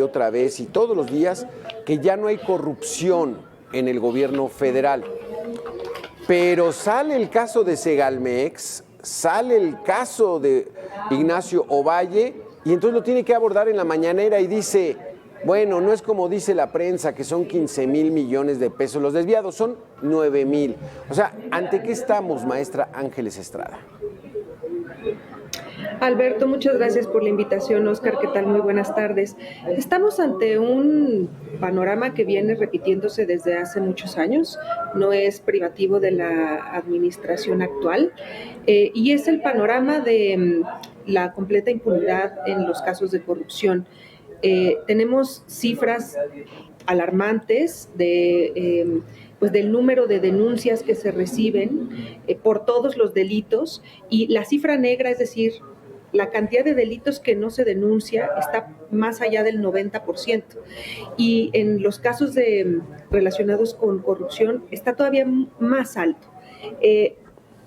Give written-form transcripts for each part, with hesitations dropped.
otra vez y todos los días que ya no hay corrupción en el gobierno federal. Pero sale el caso de Segalmex, sale el caso de Ignacio Ovalle y entonces lo tiene que abordar en la mañanera y dice, bueno, no es como dice la prensa que son 15,000 millones de pesos, los desviados son 9,000. O sea, ¿ante qué estamos, maestra Ángeles Estrada? Alberto, muchas gracias por la invitación. Oscar, ¿qué tal? Muy buenas tardes. Estamos ante un panorama que viene repitiéndose desde hace muchos años, no es privativo de la administración actual, y es el panorama de la completa impunidad en los casos de corrupción. Tenemos cifras alarmantes pues del número de denuncias que se reciben por todos los delitos, y la cifra negra, es decir, la cantidad de delitos que no se denuncia está más allá del 90%. Y en los casos relacionados con corrupción está todavía más alto.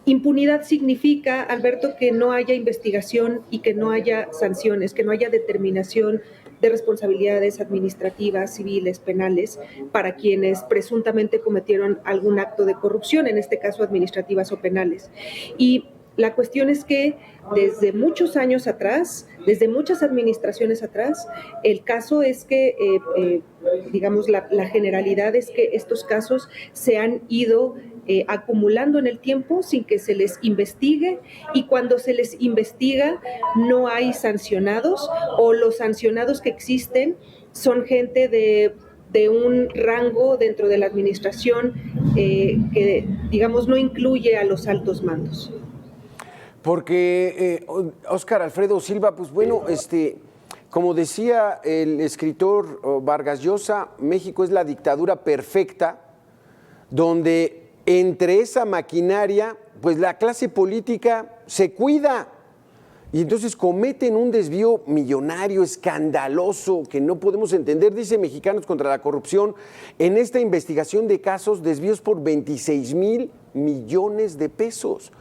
Impunidad significa, Alberto, que no haya investigación y que no haya sanciones, que no haya determinación de responsabilidades administrativas, civiles, penales, para quienes presuntamente cometieron algún acto de corrupción, en este caso administrativas o penales. Y la cuestión es que desde muchos años atrás, desde muchas administraciones atrás, el caso es que, digamos, la generalidad es que estos casos se han ido acumulando en el tiempo sin que se les investigue, y cuando se les investiga no hay sancionados, o los sancionados que existen son gente de un rango dentro de la administración que, digamos, no incluye a los altos mandos. Porque Óscar Alfredo Silva, pues bueno, como decía el escritor Vargas Llosa, México es la dictadura perfecta, donde entre esa maquinaria, pues la clase política se cuida y entonces cometen un desvío millonario, escandaloso, que no podemos entender. Dice Mexicanos contra la Corrupción, en esta investigación de casos, desvíos por 26,000 millones de pesos.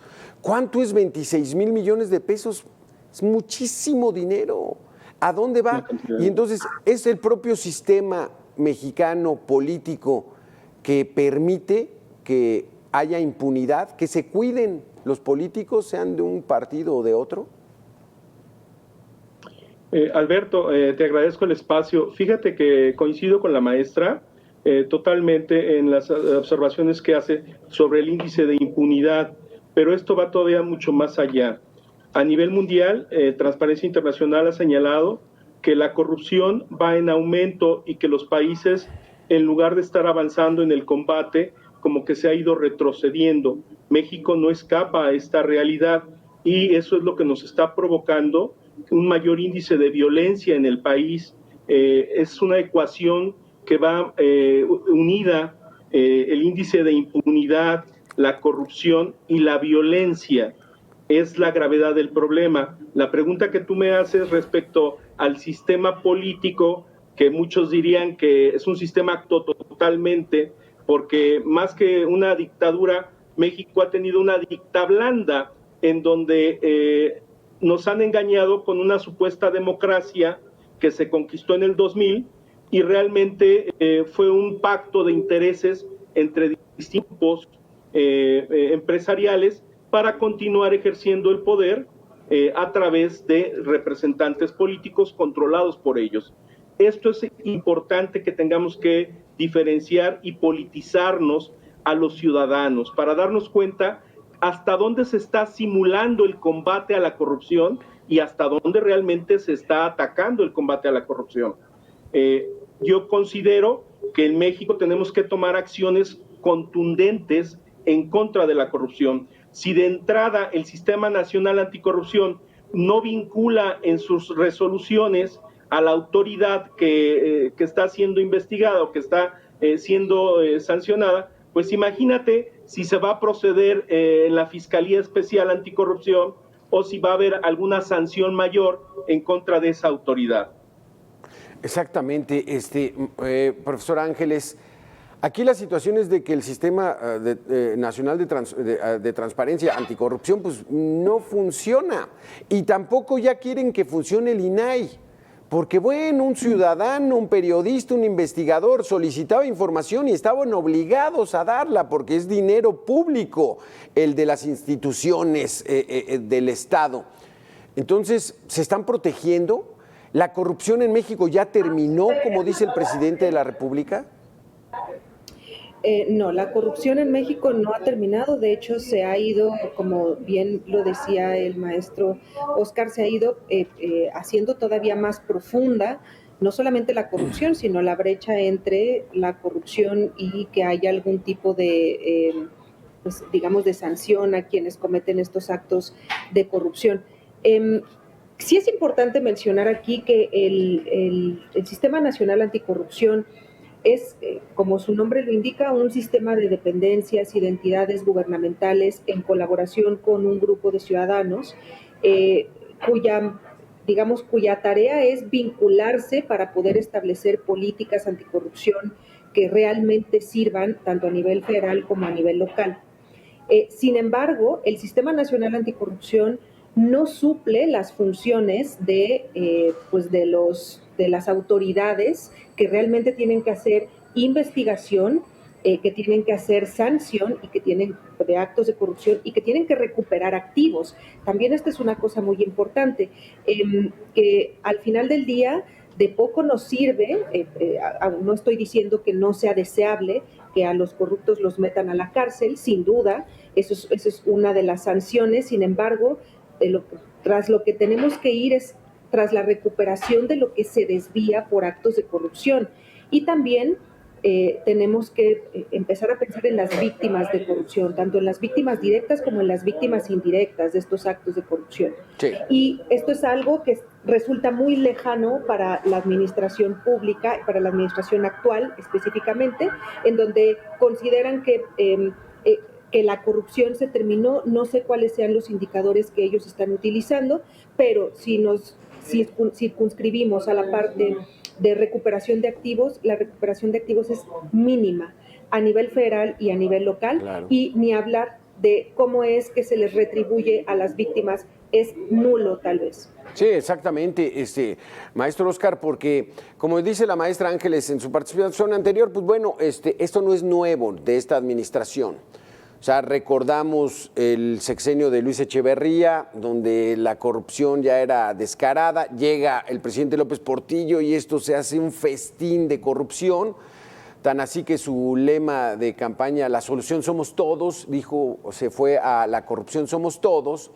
¿Cuánto es 26,000 millones de pesos? Es muchísimo dinero. ¿A dónde va? Y entonces es el propio sistema mexicano político que permite que haya impunidad, que se cuiden los políticos, sean de un partido o de otro. Alberto, te agradezco el espacio. Fíjate que coincido con la maestra totalmente en las observaciones que hace sobre el índice de impunidad, pero esto va todavía mucho más allá. A nivel mundial, Transparencia Internacional ha señalado que la corrupción va en aumento y que los países, en lugar de estar avanzando en el combate, como que se ha ido retrocediendo. México no escapa a esta realidad y eso es lo que nos está provocando un mayor índice de violencia en el país. Es una ecuación que va unida, el índice de impunidad, la corrupción y la violencia. Es la gravedad del problema. La pregunta que tú me haces respecto al sistema político, que muchos dirían que es un sistema totalmente, porque más que una dictadura, México ha tenido una dicta blanda en donde nos han engañado con una supuesta democracia que se conquistó en el 2000 y realmente fue un pacto de intereses entre distintos empresariales para continuar ejerciendo el poder a través de representantes políticos controlados por ellos. Esto es importante que tengamos que diferenciar y politizarnos a los ciudadanos para darnos cuenta hasta dónde se está simulando el combate a la corrupción y hasta dónde realmente se está atacando el combate a la corrupción. Yo considero que en México tenemos que tomar acciones contundentes en contra de la corrupción. Si de entrada el Sistema Nacional Anticorrupción no vincula en sus resoluciones a la autoridad que está siendo investigada o que está siendo sancionada, pues imagínate si se va a proceder en la Fiscalía Especial Anticorrupción o si va a haber alguna sanción mayor en contra de esa autoridad. Exactamente, profesor Ángeles. Aquí la situación es de que el Sistema Nacional de Transparencia Anticorrupción pues no funciona y tampoco ya quieren que funcione el INAI, Porque, bueno, un ciudadano, un periodista, un investigador solicitaba información y estaban obligados a darla porque es dinero público el de las instituciones del Estado. Entonces, ¿se están protegiendo? ¿La corrupción en México ya terminó, como dice el presidente de la República? No, la corrupción en México no ha terminado, de hecho se ha ido, como bien lo decía el maestro Oscar, se ha ido haciendo todavía más profunda, no solamente la corrupción, sino la brecha entre la corrupción y que haya algún tipo de, pues, digamos, de sanción a quienes cometen estos actos de corrupción. Sí es importante mencionar aquí que el Sistema Nacional Anticorrupción es, como su nombre lo indica, un sistema de dependencias y de entidades gubernamentales en colaboración con un grupo de ciudadanos cuya tarea es vincularse para poder establecer políticas anticorrupción que realmente sirvan tanto a nivel federal como a nivel local. Sin embargo, el Sistema Nacional Anticorrupción no suple las funciones de las autoridades que realmente tienen que hacer investigación, que tienen que hacer sanción y que tienen de actos de corrupción y que tienen que recuperar activos. También esta es una cosa muy importante, que al final del día de poco nos sirve, no estoy diciendo que no sea deseable que a los corruptos los metan a la cárcel, sin duda, eso es una de las sanciones, sin embargo, tras lo que tenemos que ir es tras la recuperación de lo que se desvía por actos de corrupción. Y también tenemos que empezar a pensar en las víctimas de corrupción, tanto en las víctimas directas como en las víctimas indirectas de estos actos de corrupción. Sí. Y esto es algo que resulta muy lejano para la administración pública, para la administración actual específicamente, en donde consideran que la corrupción se terminó. No sé cuáles sean los indicadores que ellos están utilizando, pero si nos circunscribimos a la parte de recuperación de activos, la recuperación de activos es mínima a nivel federal y a nivel local, claro. Y ni hablar de cómo es que se les retribuye a las víctimas es nulo tal vez. Sí, exactamente, maestro Oscar, porque como dice la maestra Ángeles en su participación anterior, pues bueno, esto no es nuevo de esta administración. O sea, recordamos el sexenio de Luis Echeverría, donde la corrupción ya era descarada, llega el presidente López Portillo y esto se hace un festín de corrupción, tan así que su lema de campaña, la solución somos todos, dijo, se fue a la corrupción somos todos,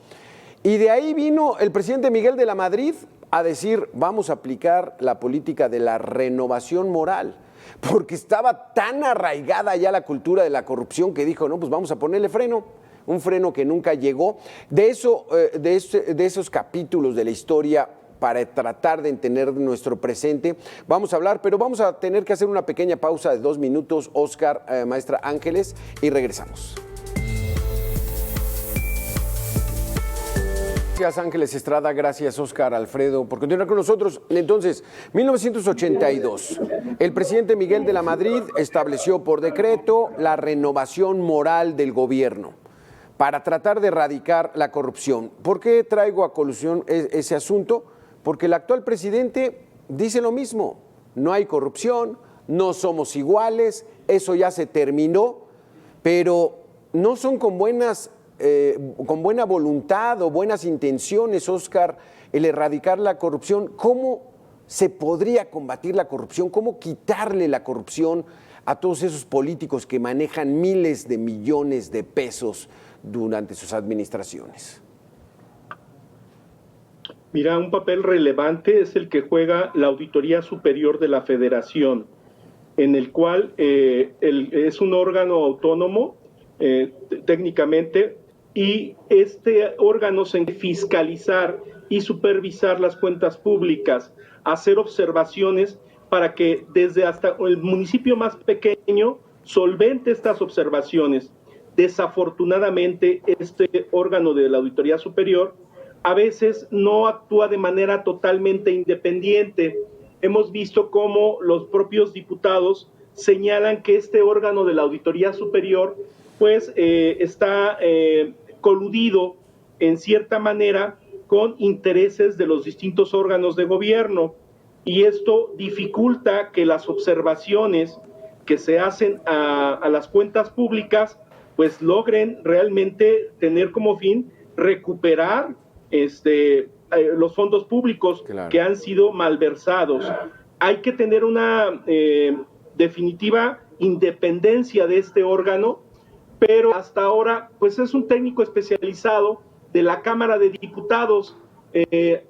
y de ahí vino el presidente Miguel de la Madrid a decir, vamos a aplicar la política de la renovación moral, porque estaba tan arraigada ya la cultura de la corrupción que dijo, no, pues vamos a ponerle freno, un freno que nunca llegó. De esos capítulos de la historia, para tratar de entender nuestro presente, vamos a hablar, pero vamos a tener que hacer una pequeña pausa de 2 minutos, Oscar, maestra Ángeles, y regresamos. Gracias, Ángeles Estrada, gracias, Oscar Alfredo, por continuar con nosotros. Entonces, 1982, el presidente Miguel de la Madrid estableció por decreto la renovación moral del gobierno para tratar de erradicar la corrupción. ¿Por qué traigo a colación ese asunto? Porque el actual presidente dice lo mismo, no hay corrupción, no somos iguales, eso ya se terminó, pero no son con buena voluntad o buenas intenciones, Oscar, el erradicar la corrupción. ¿Cómo se podría combatir la corrupción? ¿Cómo quitarle la corrupción a todos esos políticos que manejan miles de millones de pesos durante sus administraciones? Mira, un papel relevante es el que juega la Auditoría Superior de la Federación, en el cual es un órgano autónomo técnicamente, y este órgano se encarga de fiscalizar y supervisar las cuentas públicas, hacer observaciones para que desde hasta el municipio más pequeño solvente estas observaciones. Desafortunadamente, este órgano de la Auditoría Superior a veces no actúa de manera totalmente independiente. Hemos visto cómo los propios diputados señalan que este órgano de la Auditoría Superior pues está coludido en cierta manera con intereses de los distintos órganos de gobierno. y esto dificulta que las observaciones que se hacen a las cuentas públicas pues logren realmente tener como fin recuperar los fondos públicos que han sido malversados. Hay que tener una definitiva independencia de este órgano, pero hasta ahora pues es un técnico especializado de la Cámara de Diputados,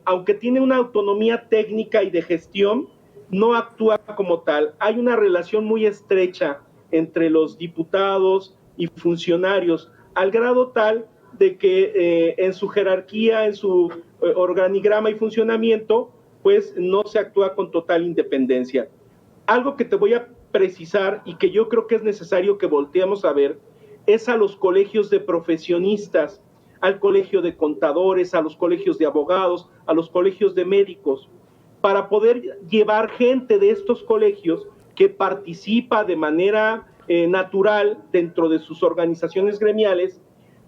aunque tiene una autonomía técnica y de gestión, no actúa como tal. Hay una relación muy estrecha entre los diputados y funcionarios, al grado tal de que en su jerarquía, en su organigrama y funcionamiento, pues no se actúa con total independencia. Algo que te voy a precisar y que yo creo que es necesario que volteemos a ver es a los colegios de profesionistas, al colegio de contadores, a los colegios de abogados, a los colegios de médicos, para poder llevar gente de estos colegios que participa de manera natural dentro de sus organizaciones gremiales,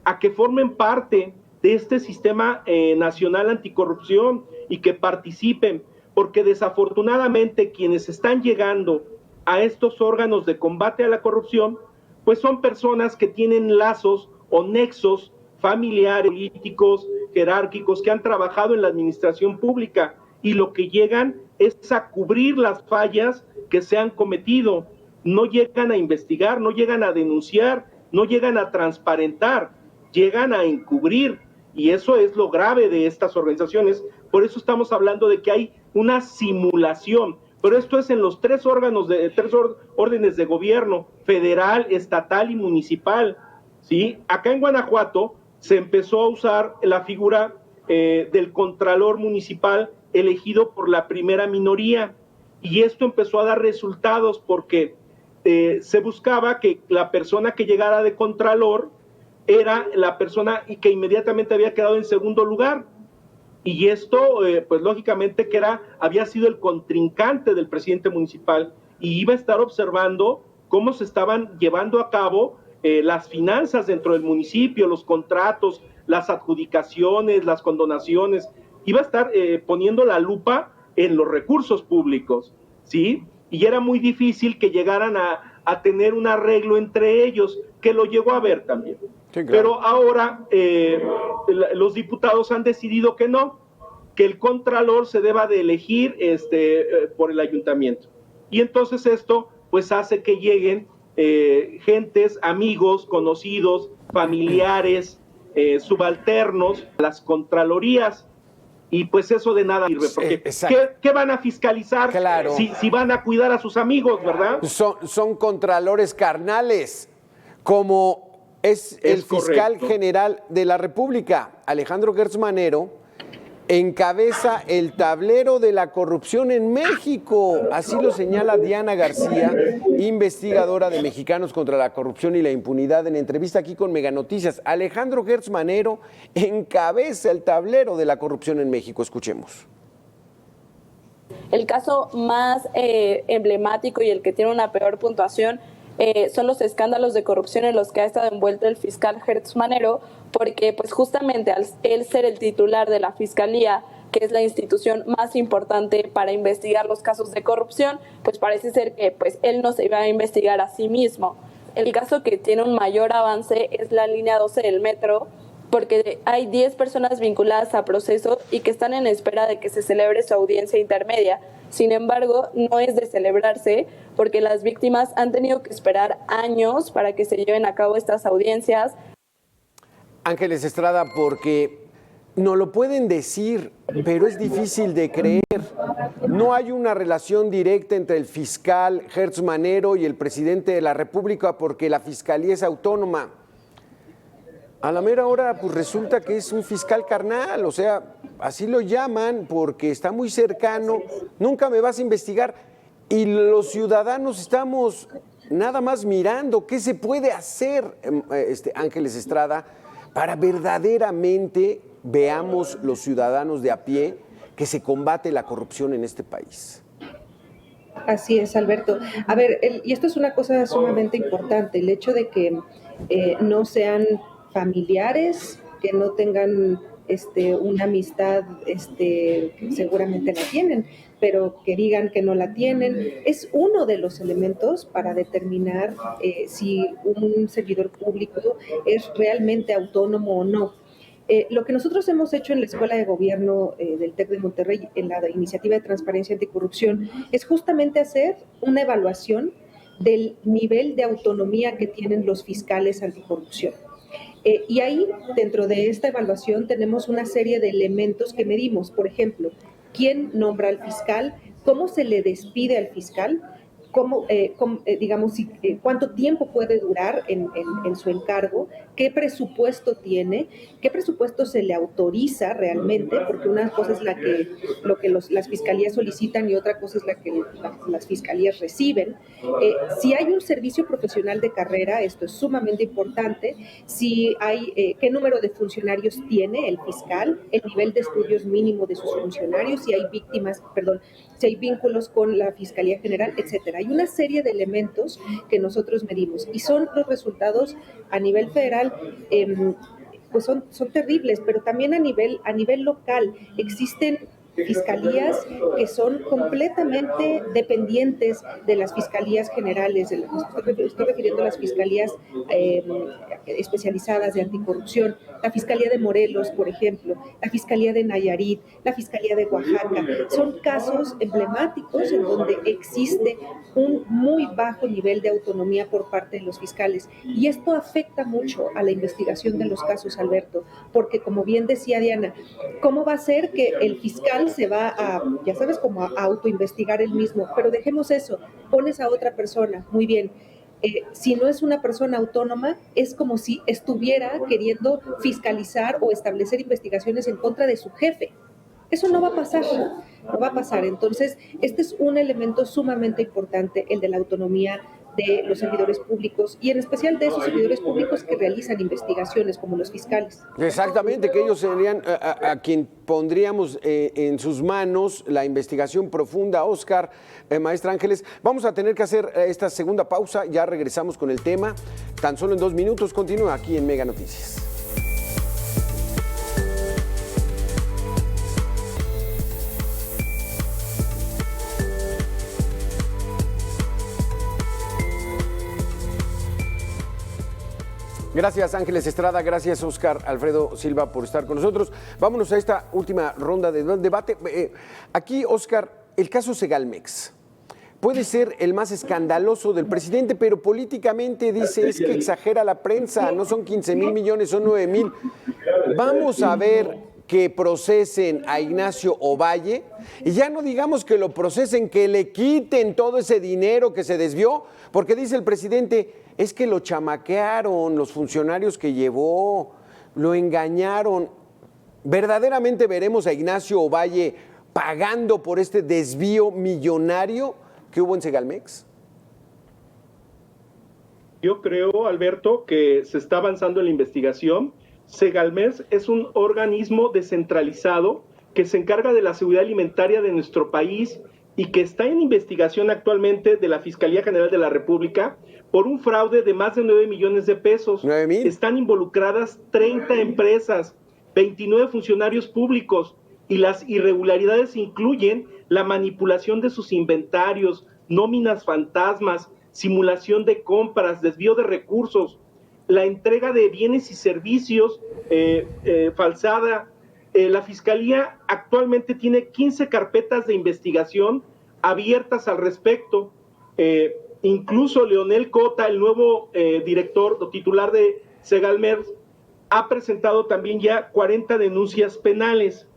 a que formen parte de este sistema nacional anticorrupción y que participen, porque desafortunadamente quienes están llegando a estos órganos de combate a la corrupción, pues son personas que tienen lazos o nexos familiares, políticos, jerárquicos, que han trabajado en la administración pública y lo que llegan es a cubrir las fallas que se han cometido. No llegan a investigar, no llegan a denunciar, no llegan a transparentar, llegan a encubrir, y eso es lo grave de estas organizaciones. Por eso estamos hablando de que hay una simulación, pero esto es en los tres órdenes de gobierno, federal, estatal y municipal, ¿sí? Acá en Guanajuato se empezó a usar la figura del contralor municipal elegido por la primera minoría, y esto empezó a dar resultados porque se buscaba que la persona que llegara de contralor era la persona y que inmediatamente había quedado en segundo lugar, y esto pues lógicamente que había sido el contrincante del presidente municipal y iba a estar observando cómo se estaban llevando a cabo las finanzas dentro del municipio, los contratos, las adjudicaciones, las condonaciones, iba a estar poniendo la lupa en los recursos públicos, ¿sí? Y era muy difícil que llegaran a tener un arreglo entre ellos, que lo llegó a ver también. Sí, claro. Pero ahora los diputados han decidido que no, que el contralor se deba de elegir por el ayuntamiento. Y entonces esto pues hace que lleguen gentes, amigos, conocidos, familiares, subalternos, las contralorías, y pues eso de nada sirve, porque ¿qué van a fiscalizar? Claro. si van a cuidar a sus amigos, ¿verdad? Son contralores carnales, como es el fiscal general de la República, Alejandro Gertz Manero, encabeza el tablero de la corrupción en México. Así lo señala Diana García, investigadora de Mexicanos contra la Corrupción y la Impunidad, en entrevista aquí con Mega Noticias. Alejandro Gertz Manero encabeza el tablero de la corrupción en México. Escuchemos. El caso más emblemático y el que tiene una peor puntuación son los escándalos de corrupción en los que ha estado envuelto el fiscal Gertz Manero, porque pues justamente al él ser el titular de la Fiscalía, que es la institución más importante para investigar los casos de corrupción, pues parece ser que pues él no se iba a investigar a sí mismo. El caso que tiene un mayor avance es la línea 12 del metro, porque hay 10 personas vinculadas a proceso y que están en espera de que se celebre su audiencia intermedia. Sin embargo, no es de celebrarse porque las víctimas han tenido que esperar años para que se lleven a cabo estas audiencias. Ángeles Estrada, porque no lo pueden decir, pero es difícil de creer. No hay una relación directa entre el fiscal Gertz Manero y el presidente de la República porque la Fiscalía es autónoma. A la mera hora, pues resulta que es un fiscal carnal, o sea, así lo llaman porque está muy cercano, nunca me vas a investigar. Y los ciudadanos estamos nada más mirando qué se puede hacer, Ángeles Estrada, para verdaderamente veamos los ciudadanos de a pie que se combate la corrupción en este país. Así es, Alberto. A ver, y esto es una cosa sumamente importante, el hecho de que no sean familiares, que no tengan una amistad, que seguramente la tienen, pero que digan que no la tienen, es uno de los elementos para determinar si un servidor público es realmente autónomo o no. Lo que nosotros hemos hecho en la Escuela de Gobierno del TEC de Monterrey, en la Iniciativa de Transparencia Anticorrupción, es justamente hacer una evaluación del nivel de autonomía que tienen los fiscales anticorrupción. Y ahí, dentro de esta evaluación, tenemos una serie de elementos que medimos. Por ejemplo, ¿quién nombra al fiscal? ¿Cómo se le despide al fiscal? ¿Cuánto tiempo puede durar en su encargo? ¿Qué presupuesto tiene? ¿Qué presupuesto se le autoriza realmente? Porque una cosa es lo que las fiscalías solicitan y otra cosa es la que las fiscalías reciben. Si hay un servicio profesional de carrera, esto es sumamente importante. Si hay, ¿qué número de funcionarios tiene el fiscal? El nivel de estudios mínimo de sus funcionarios, si hay si hay vínculos con la Fiscalía General, etcétera. Hay una serie de elementos que nosotros medimos y son los resultados a nivel federal, pues son terribles, pero también a nivel local existen fiscalías que son completamente dependientes de las fiscalías generales, estoy refiriendo a las fiscalías especializadas de anticorrupción, la Fiscalía de Morelos, por ejemplo, la Fiscalía de Nayarit, la Fiscalía de Oaxaca. Son casos emblemáticos en donde existe un muy bajo nivel de autonomía por parte de los fiscales. Y esto afecta mucho a la investigación de los casos, Alberto, porque como bien decía Diana, ¿cómo va a ser que el fiscal se va a, ya sabes, como a autoinvestigar él mismo? Pero dejemos eso, pones a otra persona, muy bien. Si no es una persona autónoma, es como si estuviera queriendo fiscalizar o establecer investigaciones en contra de su jefe. Eso no va a pasar, no va a pasar. Entonces, este es un elemento sumamente importante, el de la autonomía de los servidores públicos y en especial de esos servidores públicos que realizan investigaciones como los fiscales. Exactamente, que ellos serían a quien pondríamos en sus manos la investigación profunda. Óscar, maestra Ángeles, vamos a tener que hacer esta segunda pausa, ya regresamos con el tema, tan solo en 2 minutos, continúa aquí en Mega Noticias. Gracias Ángeles Estrada, gracias Óscar Alfredo Silva por estar con nosotros. Vámonos a esta última ronda de debate. Aquí, Óscar, el caso Segalmex puede ser el más escandaloso del presidente, pero políticamente dice es que exagera la prensa, no son 15,000 millones, son 9,000. Vamos a ver que procesen a Ignacio Ovalle y ya no digamos que lo procesen, que le quiten todo ese dinero que se desvió, porque dice el presidente, es que lo chamaquearon los funcionarios que llevó, lo engañaron. ¿Verdaderamente veremos a Ignacio Ovalle pagando por este desvío millonario que hubo en Segalmex? Yo creo, Alberto, que se está avanzando en la investigación. Segalmex es un organismo descentralizado que se encarga de la seguridad alimentaria de nuestro país y que está en investigación actualmente de la Fiscalía General de la República por un fraude de más de 9 millones de pesos. 9,000. Están involucradas 30 empresas, 29 funcionarios públicos y las irregularidades incluyen la manipulación de sus inventarios, nóminas fantasmas, simulación de compras, desvío de recursos, la entrega de bienes y servicios falsada. La Fiscalía actualmente tiene 15 carpetas de investigación abiertas al respecto. Incluso Leonel Cota, el nuevo director o titular de Segalmex, ha presentado también ya 40 denuncias penales.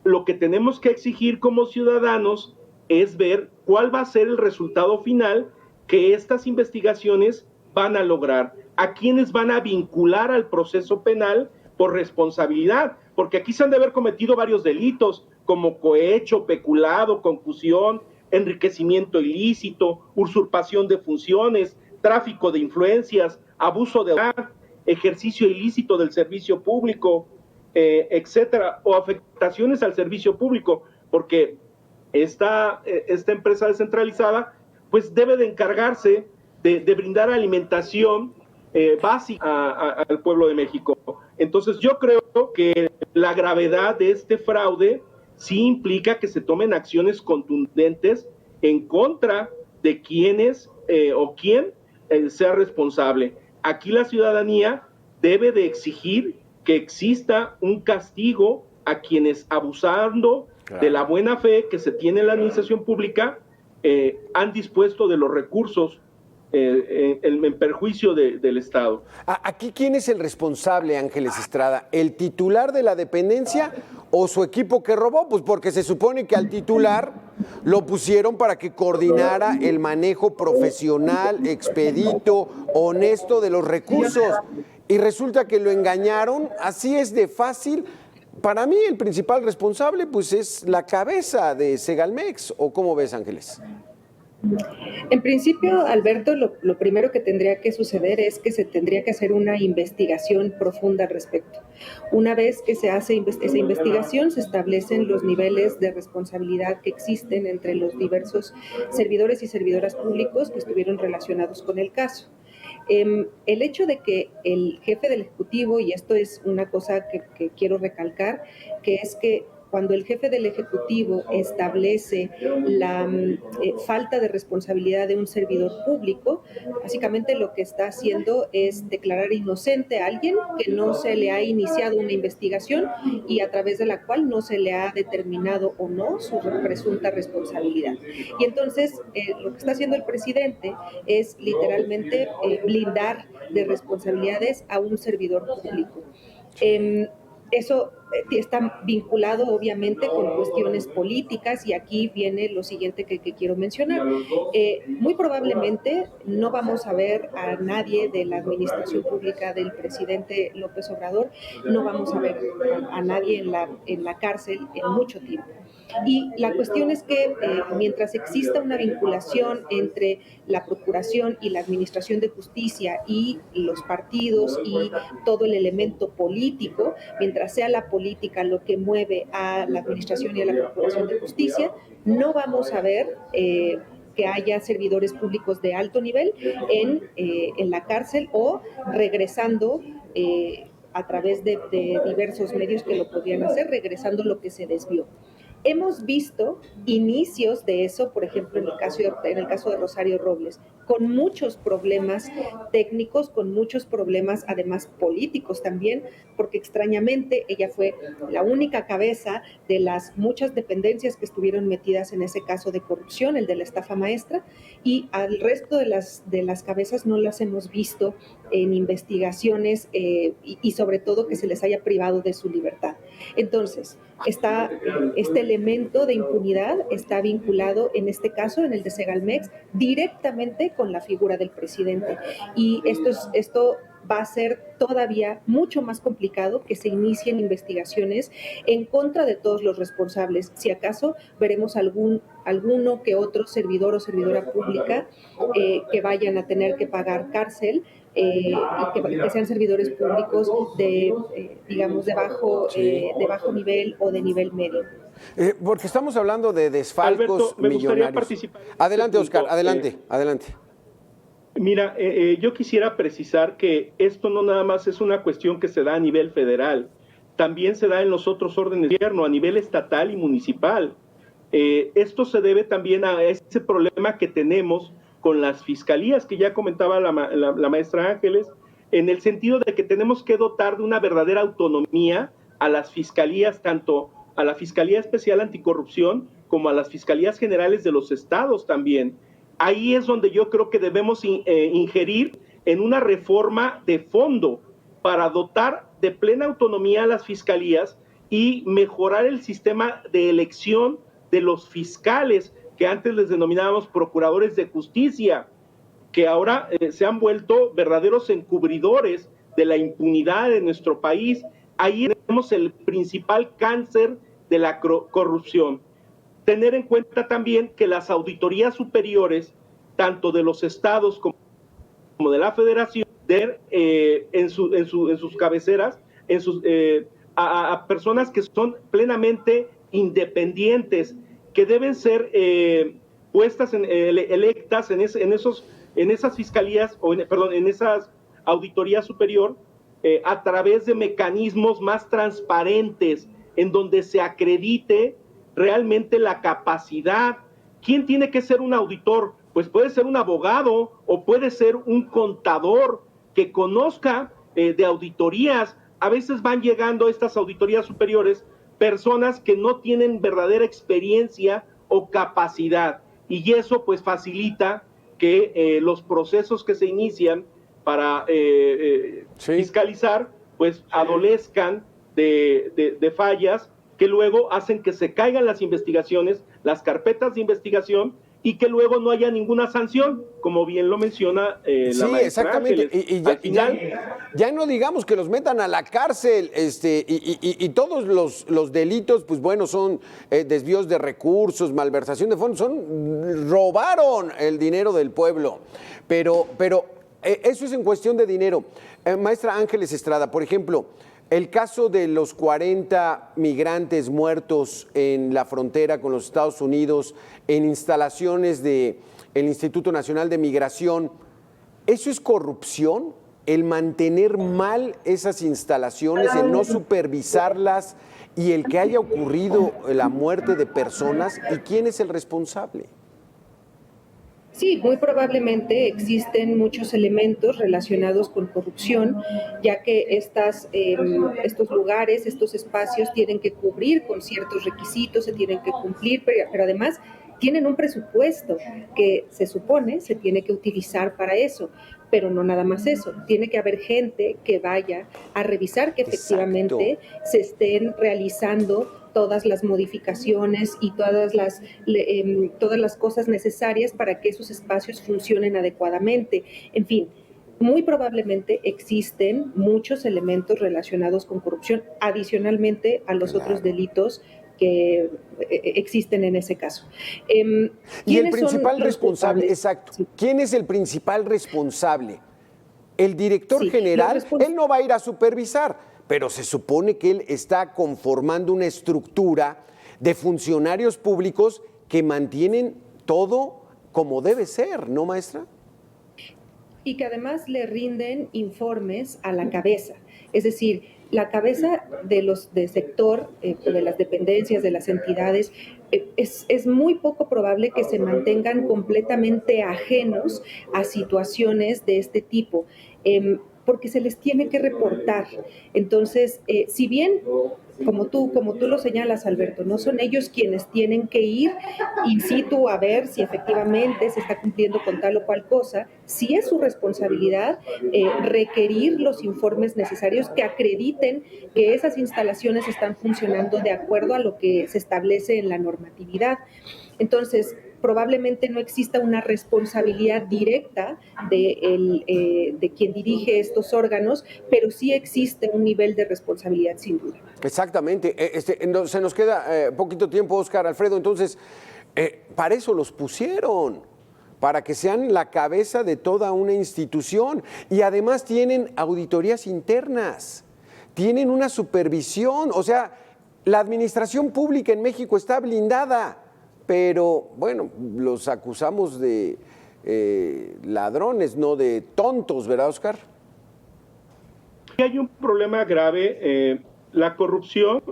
Lo que tenemos que exigir como ciudadanos es ver cuál va a ser el resultado final que estas investigaciones van a lograr, a quienes van a vincular al proceso penal por responsabilidad, porque aquí se han de haber cometido varios delitos, como cohecho, peculado, concusión, enriquecimiento ilícito, usurpación de funciones, tráfico de influencias, abuso de autoridad, ejercicio ilícito del servicio público, etcétera, o afectaciones al servicio público, porque esta empresa descentralizada pues debe de encargarse de brindar alimentación básica al pueblo de México. Entonces yo creo que la gravedad de este fraude sí implica que se tomen acciones contundentes en contra de quienes o quien sea responsable. Aquí la ciudadanía debe de exigir que exista un castigo a quienes, abusando de la buena fe que se tiene en la administración pública, han dispuesto de los recursos en perjuicio del Estado. ¿Aquí quién es el responsable, Ángeles Estrada? ¿El titular de la dependencia o su equipo que robó? Pues porque se supone que al titular lo pusieron para que coordinara el manejo profesional, expedito, honesto de los recursos. Y resulta que lo engañaron, así es de fácil. Para mí el principal responsable pues es la cabeza de Segalmex, ¿o cómo ves, Ángeles? En principio, Alberto, lo primero que tendría que suceder es que se tendría que hacer una investigación profunda al respecto. Una vez que se hace esa investigación, se establecen los niveles de responsabilidad que existen entre los diversos servidores y servidoras públicos que estuvieron relacionados con el caso. El hecho de que el jefe del Ejecutivo, y esto es una cosa que quiero recalcar, que es que cuando el jefe del Ejecutivo establece la falta de responsabilidad de un servidor público, básicamente lo que está haciendo es declarar inocente a alguien que no se le ha iniciado una investigación y a través de la cual no se le ha determinado o no su presunta responsabilidad. Y entonces lo que está haciendo el presidente es literalmente blindar de responsabilidades a un servidor público. Eso está vinculado obviamente con cuestiones políticas y aquí viene lo siguiente que quiero mencionar. Muy probablemente no vamos a ver a nadie de la administración pública del presidente López Obrador, no vamos a ver a nadie en la cárcel en mucho tiempo. Y la cuestión es que mientras exista una vinculación entre la Procuración y la Administración de Justicia y los partidos y todo el elemento político, mientras sea la política lo que mueve a la Administración y a la Procuración de Justicia, no vamos a ver que haya servidores públicos de alto nivel en la cárcel o regresando a través de diversos medios que lo podrían hacer, regresando lo que se desvió. Hemos visto inicios de eso, por ejemplo, en el caso de Rosario Robles, con muchos problemas técnicos, con muchos problemas además políticos también, porque extrañamente ella fue la única cabeza de las muchas dependencias que estuvieron metidas en ese caso de corrupción, el de la estafa maestra, y al resto de las cabezas no las hemos visto en investigaciones y sobre todo que se les haya privado de su libertad. Entonces, este elemento de impunidad está vinculado en este caso, en el de Segalmex, directamente con la figura del presidente. Y esto va a ser todavía mucho más complicado que se inicien investigaciones en contra de todos los responsables. Si acaso veremos alguno que otro servidor o servidora pública que vayan a tener que pagar cárcel, y que sean servidores públicos digamos, de bajo nivel o de nivel medio. Porque estamos hablando de desfalcos Alberto, me millonarios. gustaría participar. Adelante, Oscar, adelante. Mira, yo quisiera precisar que esto no nada más es una cuestión que se da a nivel federal, también se da en los otros órdenes de gobierno, a nivel estatal y municipal. Esto se debe también a ese problema que tenemos con las fiscalías, que ya comentaba la maestra Ángeles, en el sentido de que tenemos que dotar de una verdadera autonomía a las fiscalías, tanto a la Fiscalía Especial Anticorrupción como a las fiscalías generales de los estados también. Ahí es donde yo creo que debemos ingerir en una reforma de fondo para dotar de plena autonomía a las fiscalías y mejorar el sistema de elección de los fiscales, que antes les denominábamos procuradores de justicia, que ahora se han vuelto verdaderos encubridores de la impunidad en nuestro país. Ahí tenemos el principal cáncer de la corrupción. Tener en cuenta también que las auditorías superiores, tanto de los estados como de la federación, en sus cabeceras, a personas que son plenamente independientes, que deben ser puestas electas en esas fiscalías, en esas auditorías superior, a través de mecanismos más transparentes, en donde se acredite realmente la capacidad. ¿Quién tiene que ser un auditor? Pues puede ser un abogado o puede ser un contador que conozca de auditorías. A veces van llegando a estas auditorías superiores personas que no tienen verdadera experiencia o capacidad, y eso pues facilita que los procesos que se inician para fiscalizar pues adolezcan de fallas que luego hacen que se caigan las investigaciones, las carpetas de investigación, y que luego no haya ninguna sanción, como bien lo menciona la maestra. Exactamente. Ángeles. Y Al final, ya no digamos que los metan a la cárcel, y todos los delitos, pues bueno, son desvíos de recursos, malversación de fondos, robaron el dinero del pueblo. Pero eso es en cuestión de dinero. Maestra Ángeles Estrada, por ejemplo, el caso de los 40 migrantes muertos en la frontera con los Estados Unidos en instalaciones del Instituto Nacional de Migración, ¿eso es corrupción? El mantener mal esas instalaciones, el no supervisarlas y el que haya ocurrido la muerte de personas, ¿y quién es el responsable? Sí, muy probablemente existen muchos elementos relacionados con corrupción, ya que estos lugares, estos espacios tienen que cubrir con ciertos requisitos, se tienen que cumplir, pero además tienen un presupuesto que se supone se tiene que utilizar para eso. Pero no nada más eso, tiene que haber gente que vaya a revisar que efectivamente se estén realizando todas las modificaciones y todas las cosas necesarias para que esos espacios funcionen adecuadamente. En fin, muy probablemente existen muchos elementos relacionados con corrupción, adicionalmente a los otros delitos que existen en ese caso. Y el principal responsable, exacto. Sí. ¿Quién es el principal responsable? El director general, él no va a ir a supervisar, pero se supone que él está conformando una estructura de funcionarios públicos que mantienen todo como debe ser, ¿no, maestra? Y que además le rinden informes a la cabeza, es decir, la cabeza de sector, de las dependencias, de las entidades, es muy poco probable que se mantengan completamente ajenos a situaciones de este tipo, porque se les tiene que reportar. Entonces, si bien, como tú lo señalas, Alberto, no son ellos quienes tienen que ir in situ a ver si efectivamente se está cumpliendo con tal o cual cosa, sí es su responsabilidad requerir los informes necesarios que acrediten que esas instalaciones están funcionando de acuerdo a lo que se establece en la normatividad. Entonces, probablemente no exista una responsabilidad directa de quien dirige estos órganos, pero sí existe un nivel de responsabilidad sin duda. Exactamente. Se nos queda poquito tiempo, Óscar Alfredo, entonces, para eso los pusieron, para que sean la cabeza de toda una institución, y además tienen auditorías internas, tienen una supervisión, o sea, la administración pública en México está blindada. Pero, bueno, los acusamos de ladrones, no de tontos, ¿verdad, Óscar? Hay un problema grave. La corrupción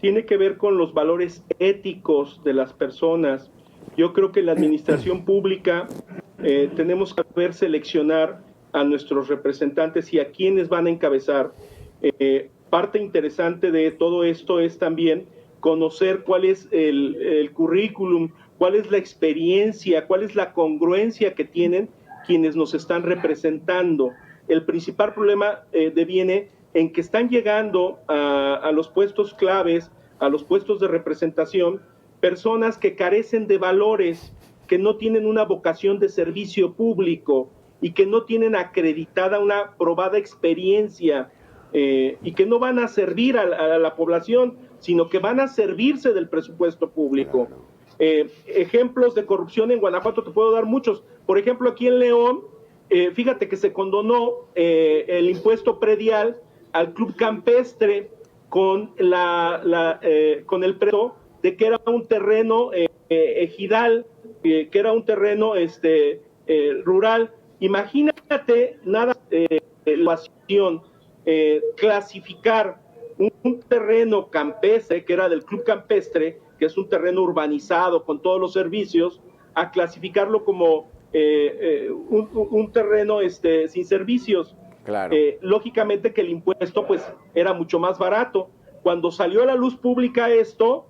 tiene que ver con los valores éticos de las personas. Yo creo que en la administración pública tenemos que saber seleccionar a nuestros representantes y a quienes van a encabezar. Parte interesante de todo esto es también conocer cuál es el currículum, cuál es la experiencia, cuál es la congruencia que tienen quienes nos están representando. El principal problema deviene en que están llegando a los puestos claves, a los puestos de representación, personas que carecen de valores, que no tienen una vocación de servicio público y que no tienen acreditada una probada experiencia y que no van a servir a la población, sino que van a servirse del presupuesto público. Ejemplos de corrupción en Guanajuato te puedo dar muchos. Por ejemplo, aquí en León, fíjate que se condonó el impuesto predial al club campestre con el precio de que era un terreno ejidal, que era un terreno rural. Imagínate nada la situación. clasificar un terreno campestre, que era del Club Campestre, que es un terreno urbanizado con todos los servicios, a clasificarlo como un terreno sin servicios. Claro. Lógicamente que el impuesto pues era mucho más barato. Cuando salió a la luz pública esto,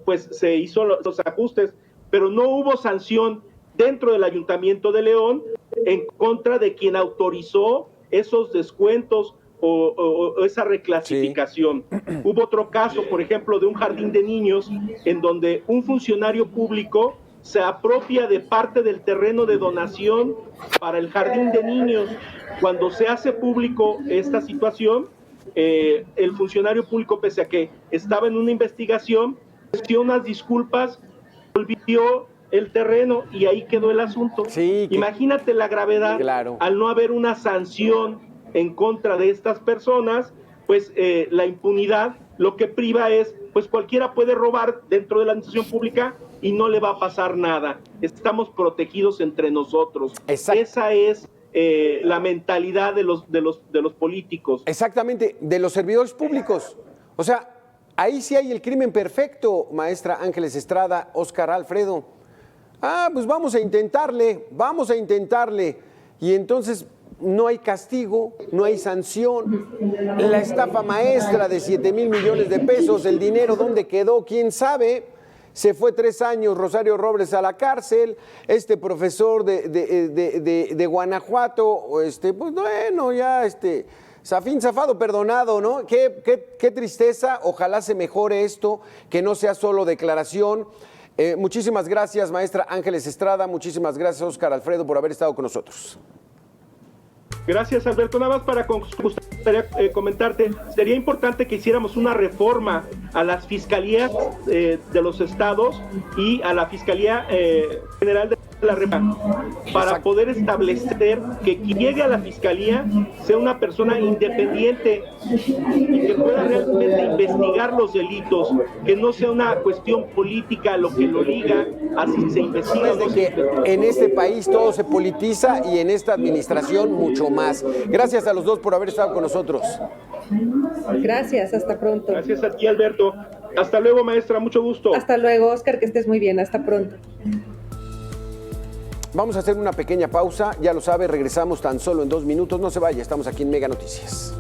pues se hizo los ajustes, pero no hubo sanción dentro del Ayuntamiento de León en contra de quien autorizó esos descuentos o esa reclasificación. Sí. Hubo otro caso, por ejemplo, de un jardín de niños en donde un funcionario público se apropia de parte del terreno de donación para el jardín de niños. Cuando se hace público esta situación, el funcionario público, pese a que estaba en una investigación, dio unas disculpas, volvió el terreno y ahí quedó el asunto. Sí, imagínate la gravedad, claro, al no haber una sanción en contra de estas personas, pues la impunidad lo que priva es, pues cualquiera puede robar dentro de la administración pública y no le va a pasar nada. Estamos protegidos entre nosotros. Exacto. Esa es la mentalidad de los políticos. Exactamente, de los servidores públicos. O sea, ahí sí hay el crimen perfecto, maestra Ángeles Estrada, Óscar Alfredo. Pues vamos a intentarle. Y entonces no hay castigo, no hay sanción. La estafa maestra de 7,000 millones de pesos, el dinero, ¿dónde quedó? ¿Quién sabe? Se fue 3 años Rosario Robles a la cárcel, este profesor de Guanajuato, pues bueno, ya Zafín zafado, perdonado, ¿no? Qué tristeza, ojalá se mejore esto, que no sea solo declaración. Muchísimas gracias, maestra Ángeles Estrada, muchísimas gracias, Óscar Alfredo, por haber estado con nosotros. Gracias, Alberto. Nada más para comentarte, sería importante que hiciéramos una reforma a las fiscalías de los estados y a la Fiscalía General de la República para poder establecer que quien llegue a la fiscalía sea una persona independiente y que pueda realmente investigar los delitos, que no sea una cuestión política lo que lo liga a si se investiga. Desde que en este país todo se politiza y en esta administración mucho más. Gracias a los dos por haber estado con nosotros. Gracias, hasta pronto. Gracias a ti, Alberto. Hasta luego, maestra, mucho gusto. Hasta luego, Óscar, que estés muy bien, hasta pronto. Vamos a hacer una pequeña pausa, ya lo sabe, regresamos tan solo en 2 minutos, no se vaya, estamos aquí en Mega Noticias.